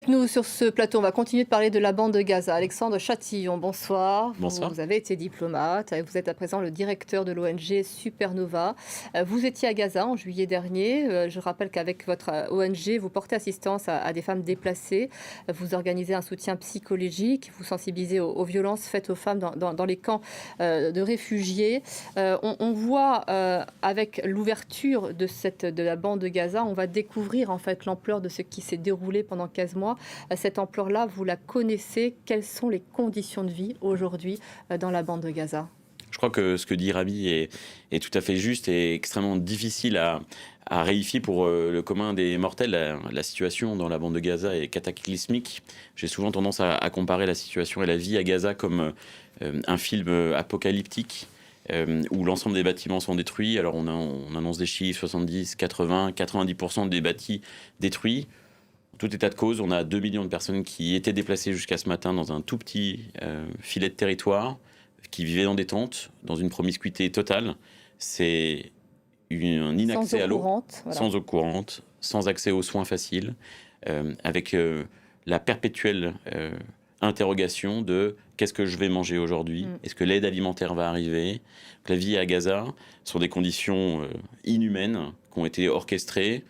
Avec nous sur ce plateau, on va continuer de parler de la bande de Gaza. Alexandre Chatillon, bonsoir. Bonsoir. Vous avez été diplomate, vous êtes à présent le directeur de l'ONG Supernova. Vous étiez à Gaza en juillet dernier. Je rappelle qu'avec votre ONG, vous portez assistance à des femmes déplacées. Vous organisez un soutien psychologique, vous sensibilisez aux violences faites aux femmes dans les camps de réfugiés. On voit avec l'ouverture de la bande de Gaza, on va découvrir en fait l'ampleur de ce qui s'est déroulé pendant 15 mois. Cette ampleur-là, vous la connaissez. Quelles sont les conditions de vie aujourd'hui dans la bande de Gaza? Je crois que ce que dit Rami est tout à fait juste et extrêmement difficile à réifier pour le commun des mortels. La situation dans la bande de Gaza est cataclysmique. J'ai souvent tendance à comparer la situation et la vie à Gaza comme un film apocalyptique où l'ensemble des bâtiments sont détruits. Alors on annonce des chiffres, 70, 80, 90% des bâtis détruits. En tout état de cause, on a 2 millions de personnes qui étaient déplacées jusqu'à ce matin dans un tout petit filet de territoire, qui vivaient dans des tentes, dans une promiscuité totale. C'est un inaccès à l'eau, Voilà. sans eau courante, sans accès aux soins faciles, avec la perpétuelle interrogation de qu'est-ce que je vais manger aujourd'hui? Est-ce que l'aide alimentaire va arriver? La vie à Gaza sont des conditions inhumaines qui ont été orchestrées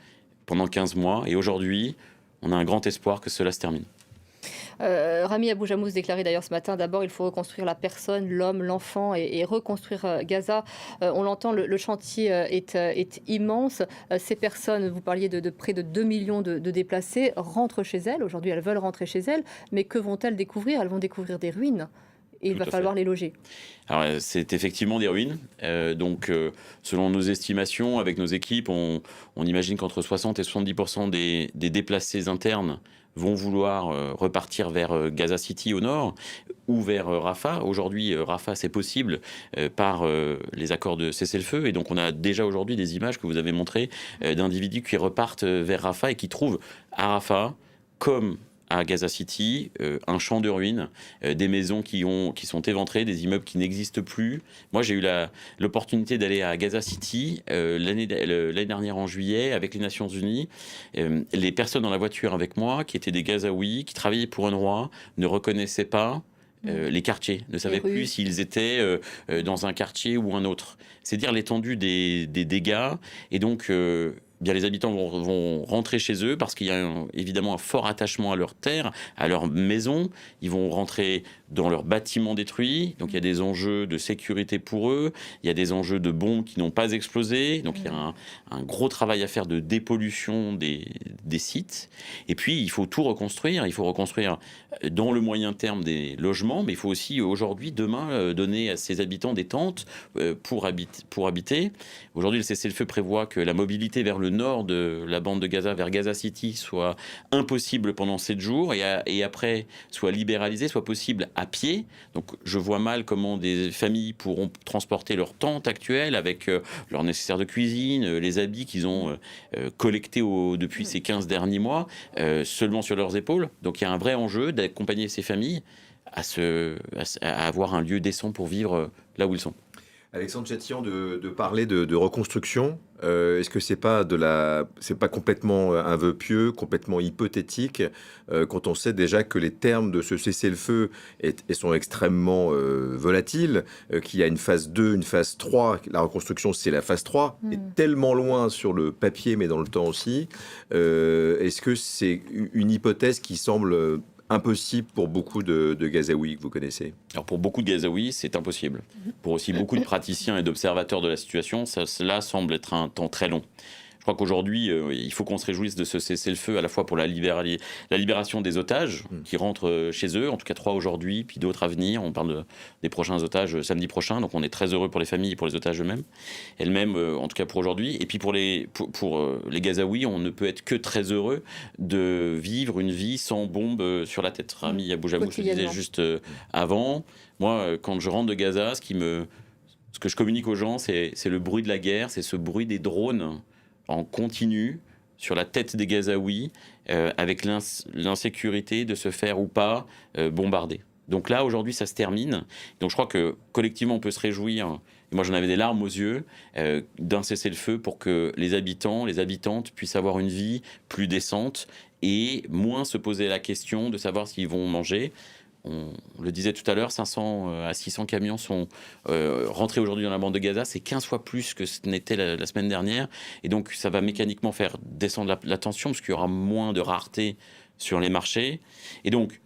pendant 15 mois et aujourd'hui, on a un grand espoir que cela se termine. Rami Abou-Jamous déclarait d'ailleurs ce matin, d'abord il faut reconstruire la personne, l'homme, l'enfant et reconstruire Gaza. On l'entend, le chantier est immense. Ces personnes, vous parliez de près de 2 millions de déplacés, rentrent chez elles. Aujourd'hui elles veulent rentrer chez elles, mais que vont-elles découvrir? Elles vont découvrir des ruines. Et il va falloir les loger. Alors, c'est effectivement des ruines. Selon nos estimations, avec nos équipes, on imagine qu'entre 60 et 70% des déplacés internes vont vouloir repartir vers Gaza City au nord ou vers Rafah. Aujourd'hui, Rafah, c'est possible par les accords de cessez-le-feu. Et donc, on a déjà aujourd'hui des images que vous avez montrées d'individus qui repartent vers Rafah et qui trouvent à Rafah, comme à Gaza City, un champ de ruines, des maisons qui sont éventrées, des immeubles qui n'existent plus. Moi, j'ai eu l'opportunité d'aller à Gaza City l'année dernière en juillet avec les Nations Unies. Les personnes dans la voiture avec moi, qui étaient des Gazaouis, qui travaillaient pour UNRWA, ne reconnaissaient pas les quartiers, ne savaient plus s'ils étaient dans un quartier ou un autre. C'est dire l'étendue des dégâts. Et donc, bien, les habitants vont rentrer chez eux parce qu'il y a évidemment un fort attachement à leur terre, à leur maison. Ils vont rentrer dans leurs bâtiments détruits. Donc il y a des enjeux de sécurité pour eux. Il y a des enjeux de bombes qui n'ont pas explosé. Donc il y a un gros travail à faire de dépollution des sites. Et puis il faut tout reconstruire. Il faut reconstruire dans le moyen terme des logements, mais il faut aussi aujourd'hui, demain, donner à ces habitants des tentes pour habiter. Aujourd'hui, le cessez-le-feu prévoit que la mobilité vers le nord de la bande de Gaza, vers Gaza City, soit impossible pendant 7 jours et après soit libéralisée, soit possible à pied. Donc je vois mal comment des familles pourront transporter leurs tentes actuelles avec leurs nécessaires de cuisine, les habits qu'ils ont collectés depuis ces 15 derniers mois, seulement sur leurs épaules. Donc il y a un vrai enjeu d'accompagner ces familles à avoir un lieu décent pour vivre là où ils sont. Alexandre Chatillon, de parler de reconstruction, est-ce que c'est pas complètement un vœu pieux, complètement hypothétique, quand on sait déjà que les termes de ce cessez-le-feu sont extrêmement volatiles, qu'il y a une phase 2, une phase 3, la reconstruction c'est la phase 3, est tellement loin sur le papier mais dans le temps aussi. Est-ce que c'est une hypothèse qui semble impossible pour beaucoup de Gazaouis que vous connaissez? Alors pour beaucoup de Gazaouis, c'est impossible. Pour aussi beaucoup de praticiens et d'observateurs de la situation, cela semble être un temps très long. Je crois qu'aujourd'hui, il faut qu'on se réjouisse de ce cessez-le-feu, à la fois pour la libération des otages qui rentrent chez eux, en tout cas 3 aujourd'hui, puis d'autres à venir. On parle des prochains otages samedi prochain, donc on est très heureux pour les familles et pour les otages elles-mêmes, en tout cas pour aujourd'hui. Et puis pour les Gazaouis, on ne peut être que très heureux de vivre une vie sans bombe sur la tête. Rami Abou-Jamous le disait juste avant. Moi, quand je rentre de Gaza, ce que je communique aux gens, c'est le bruit de la guerre, c'est ce bruit des drones en continu sur la tête des Gazaouis, avec l'insécurité de se faire ou pas bombarder. Donc là, aujourd'hui, ça se termine. Donc je crois que collectivement, on peut se réjouir. Et moi, j'en avais des larmes aux yeux d'un cessez-le-feu pour que les habitants, les habitantes puissent avoir une vie plus décente et moins se poser la question de savoir s'ils vont manger. On le disait tout à l'heure, 500 à 600 camions sont rentrés aujourd'hui dans la bande de Gaza. C'est 15 fois plus que ce n'était la semaine dernière. Et donc, ça va mécaniquement faire descendre la tension parce qu'il y aura moins de rareté sur les marchés. Et donc,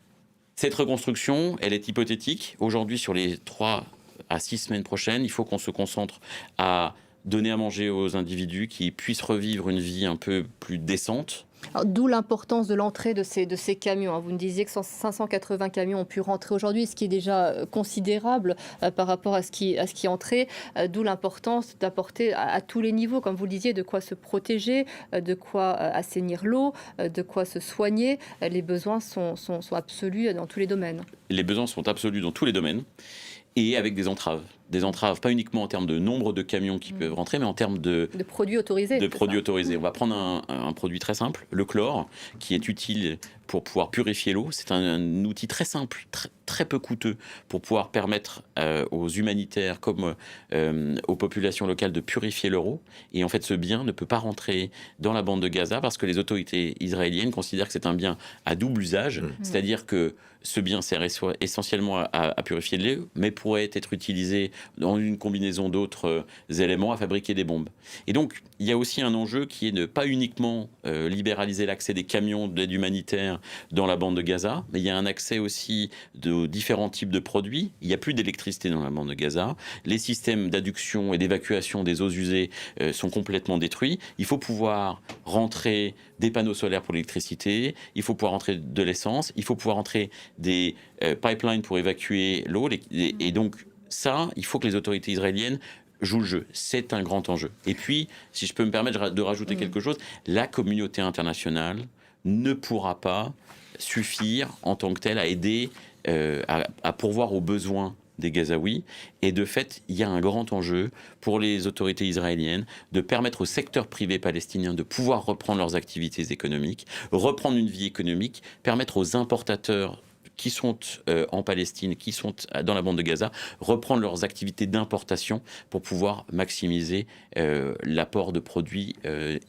cette reconstruction, elle est hypothétique. Aujourd'hui, sur les 3 à 6 semaines prochaines, il faut qu'on se concentre à donner à manger aux individus qui puissent revivre une vie un peu plus décente. D'où l'importance de l'entrée de ces camions. Vous me disiez que 580 camions ont pu rentrer aujourd'hui, ce qui est déjà considérable par rapport à ce qui est entré. D'où l'importance d'apporter à tous les niveaux, comme vous le disiez, de quoi se protéger, de quoi assainir l'eau, de quoi se soigner. Les besoins sont absolus dans tous les domaines. Les besoins sont absolus dans tous les domaines et avec des entraves. Des entraves, pas uniquement en termes de nombre de camions qui peuvent rentrer, mais en termes de produits autorisés. Autorisés. On va prendre un produit très simple, le chlore, qui est utile pour pouvoir purifier l'eau. C'est un outil très simple, très peu coûteux, pour pouvoir permettre aux humanitaires comme aux populations locales de purifier leur eau. Et en fait, ce bien ne peut pas rentrer dans la bande de Gaza parce que les autorités israéliennes considèrent que c'est un bien à double usage, c'est-à-dire que ce bien sert essentiellement à purifier de l'eau, mais pourrait être utilisé dans une combinaison d'autres éléments à fabriquer des bombes. Et donc, il y a aussi un enjeu qui est de ne pas uniquement libéraliser l'accès des camions d'aide humanitaire dans la bande de Gaza, mais il y a un accès aussi de différents types de produits. Il n'y a plus d'électricité dans la bande de Gaza. Les systèmes d'adduction et d'évacuation des eaux usées sont complètement détruits. Il faut pouvoir rentrer des panneaux solaires pour l'électricité, il faut pouvoir rentrer de l'essence, il faut pouvoir rentrer des pipelines pour évacuer l'eau. Et donc, ça, il faut que les autorités israéliennes jouent le jeu. C'est un grand enjeu. Et puis, si je peux me permettre de rajouter quelque chose, la communauté internationale ne pourra pas suffire en tant que telle à aider, à pourvoir aux besoins des Gazaouis. Et de fait, il y a un grand enjeu pour les autorités israéliennes de permettre au secteur privé palestinien de pouvoir reprendre leurs activités économiques, reprendre une vie économique, permettre aux importateurs qui sont en Palestine, qui sont dans la bande de Gaza, reprendre leurs activités d'importation pour pouvoir maximiser l'apport de produits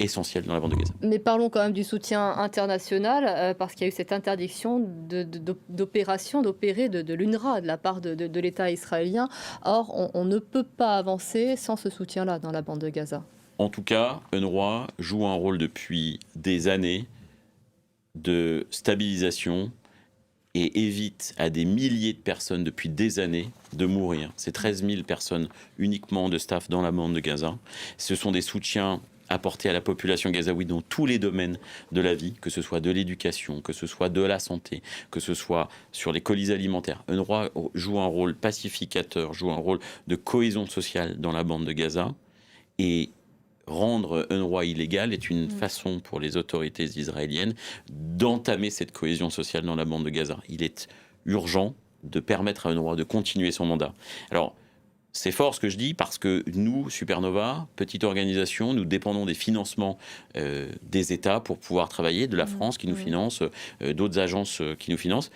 essentiels dans la bande de Gaza. Mais parlons quand même du soutien international, parce qu'il y a eu cette interdiction d'opérer de l'UNRWA de la part de l'État israélien. Or, on ne peut pas avancer sans ce soutien-là dans la bande de Gaza. En tout cas, UNRWA joue un rôle depuis des années de stabilisation et évite à des milliers de personnes depuis des années de mourir. C'est 13 000 personnes uniquement de staff dans la bande de Gaza. Ce sont des soutiens apportés à la population gazaouie dans tous les domaines de la vie, que ce soit de l'éducation, que ce soit de la santé, que ce soit sur les colis alimentaires. UNRWA joue un rôle pacificateur, joue un rôle de cohésion sociale dans la bande de Gaza. Et rendre UNRWA illégal est une façon pour les autorités israéliennes d'entamer cette cohésion sociale dans la bande de Gaza. Il est urgent de permettre à UNRWA de continuer son mandat. Alors, c'est fort ce que je dis parce que nous, Supernova, petite organisation, nous dépendons des financements des États pour pouvoir travailler, de la France qui nous finance, d'autres agences qui nous financent.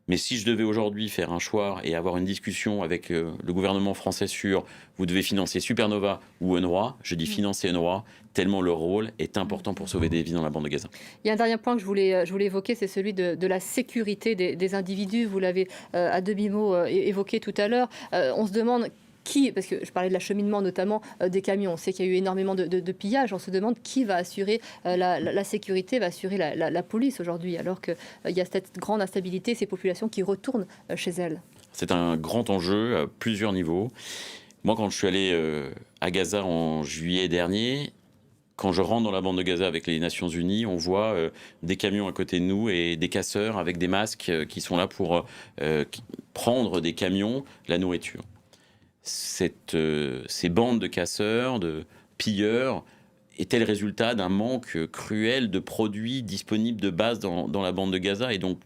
Mais si je devais aujourd'hui faire un choix et avoir une discussion avec le gouvernement français sur vous devez financer Supernova ou UNRWA, je dis financer UNRWA, tellement leur rôle est important pour sauver des vies dans la bande de Gaza. Il y a un dernier point que je voulais évoquer, c'est celui de la sécurité des individus. Vous l'avez à demi-mot évoqué tout à l'heure. On se demande parce que je parlais de l'acheminement notamment des camions, on sait qu'il y a eu énormément de pillages, on se demande qui va assurer la sécurité, va assurer la police aujourd'hui, alors qu'il y a cette grande instabilité, ces populations qui retournent chez elles. C'est un grand enjeu à plusieurs niveaux. Moi, quand je suis allé à Gaza en juillet dernier, quand je rentre dans la bande de Gaza avec les Nations Unies, on voit des camions à côté de nous et des casseurs avec des masques qui sont là pour prendre des camions la nourriture. Ces bandes de casseurs, de pilleurs, étaient le résultat d'un manque cruel de produits disponibles de base dans la bande de Gaza. Et donc,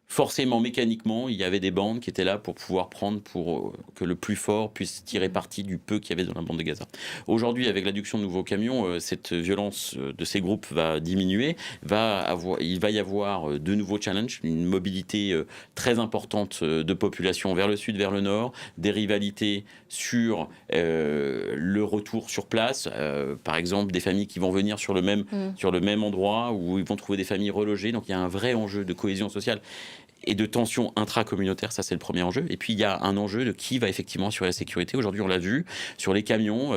forcément, mécaniquement, il y avait des bandes qui étaient là pour pouvoir prendre, pour que le plus fort puisse tirer parti du peu qu'il y avait dans la bande de Gaza. Aujourd'hui, avec l'adduction de nouveaux camions, cette violence de ces groupes va diminuer. Il va y avoir de nouveaux challenges, une mobilité très importante de population vers le sud, vers le nord, des rivalités sur le retour sur place. Par exemple, des familles qui vont venir sur le même endroit, où ils vont trouver des familles relogées. Donc il y a un vrai enjeu de cohésion sociale et de tensions intracommunautaires, ça c'est le premier enjeu. Et puis il y a un enjeu de qui va effectivement assurer la sécurité. Aujourd'hui, on l'a vu sur les camions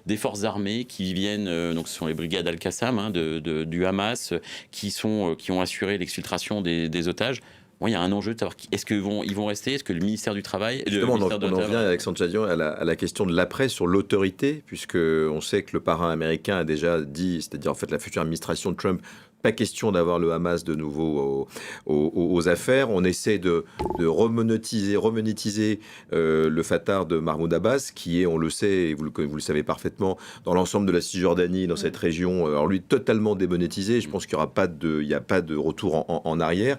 des forces armées qui viennent, donc ce sont les brigades Al-Qassam du Hamas, qui ont assuré l'exfiltration des otages. Bon, il y a un enjeu de savoir est-ce qu'ils vont rester, est-ce que le ministère du Travail... Justement, on en vient, Alexandre Chadian, à la question de l'après sur l'autorité, puisque on sait que le parrain américain a déjà dit, c'est-à-dire en fait la future administration de Trump, pas question d'avoir le Hamas de nouveau aux affaires. On essaie de remonétiser le Fatah de Mahmoud Abbas, qui est, on le sait, et vous le savez parfaitement, dans l'ensemble de la Cisjordanie, dans cette région, alors lui totalement démonétisé. Je pense qu'il n'y a pas de retour en arrière.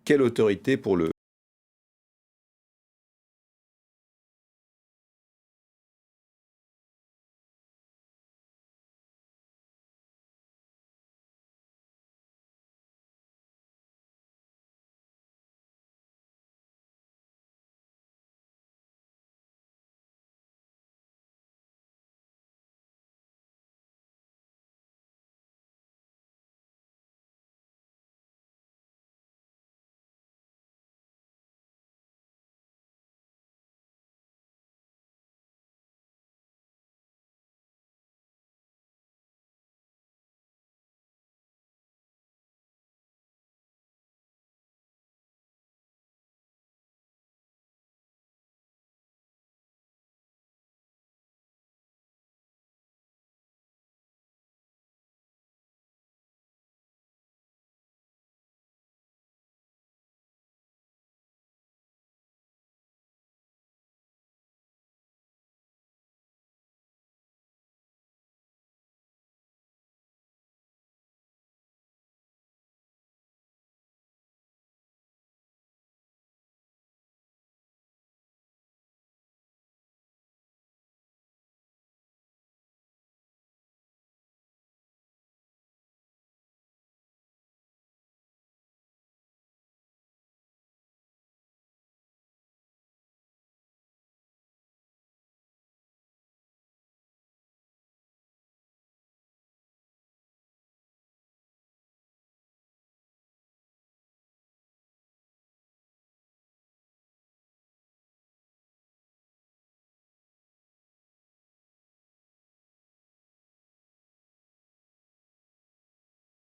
Quelle autorité pour le